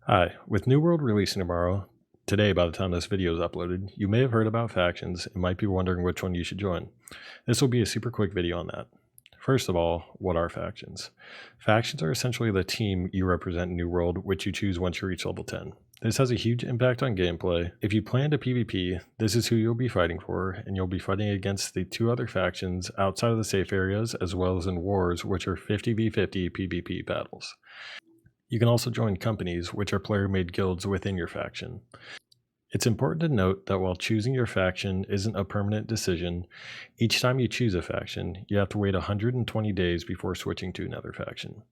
Hi, with New World releasing tomorrow, today by the time this video is uploaded, you may have heard about factions and might be wondering which one you should join. This will be a super quick video on that. First of all, what are factions? Factions are essentially the team you represent in New World, which you choose once you reach level 10. This has a huge impact on gameplay. If you plan to PvP, this is who you'll be fighting for, and you'll be fighting against the two other factions outside of the safe areas, as well as in wars, which are 50v50 PvP battles. You can also join companies, which are player-made guilds within your faction. It's important to note that while choosing your faction isn't a permanent decision, each time you choose a faction, you have to wait 120 days before switching to another faction.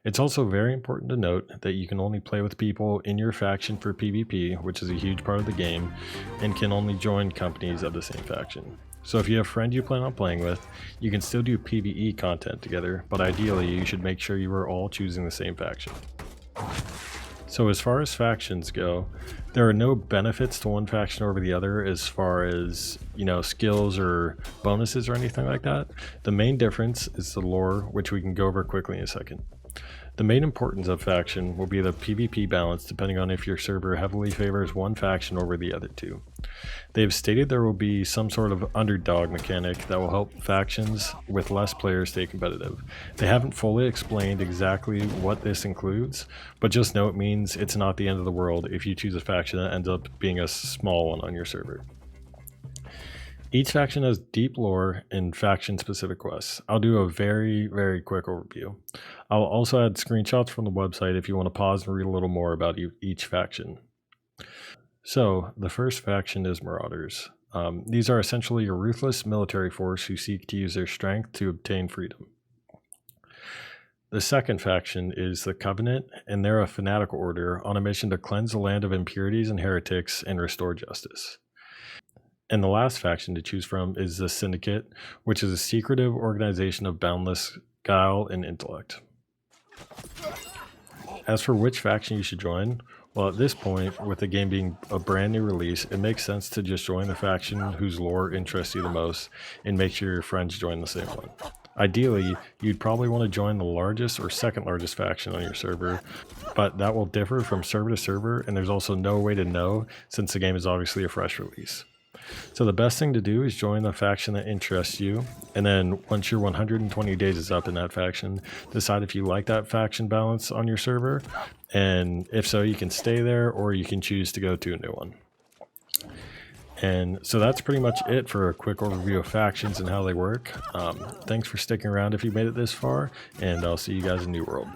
It's also very important to note that you can only play with people in your faction for PvP, which is a huge part of the game, and can only join companies of the same faction. So if you have a friend you plan on playing with, you can still do PvE content together, but ideally you should make sure you are all choosing the same faction. So as far as factions go, there are no benefits to one faction over the other as far as, skills or bonuses or anything like that. The main difference is the lore, which we can go over quickly in a second. The main importance of faction will be the PvP balance depending on if your server heavily favors one faction over the other two. They have stated there will be some sort of underdog mechanic that will help factions with less players stay competitive. They haven't fully explained exactly what this includes, but just know it means it's not the end of the world if you choose a faction that ends up being a small one on your server. Each faction has deep lore and faction-specific quests. I'll do a very, very quick overview. I'll also add screenshots from the website if you want to pause and read a little more about each faction. So, the first faction is Marauders. These are essentially a ruthless military force who seek to use their strength to obtain freedom. The second faction is the Covenant, and they're a fanatical order on a mission to cleanse the land of impurities and heretics and restore justice. And the last faction to choose from is the Syndicate, which is a secretive organization of boundless guile and intellect. As for which faction you should join, well, at this point, with the game being a brand new release, it makes sense to just join the faction whose lore interests you the most and make sure your friends join the same one. Ideally, you'd probably want to join the largest or second largest faction on your server, but that will differ from server to server, and there's also no way to know since the game is obviously a fresh release. So the best thing to do is join the faction that interests you, and then once your 120 days is up in that faction, decide if you like that faction balance on your server, and if so, you can stay there or you can choose to go to a new one. And so that's pretty much it for a quick overview of factions and how they work. Thanks for sticking around if you made it this far, and I'll see you guys in New World.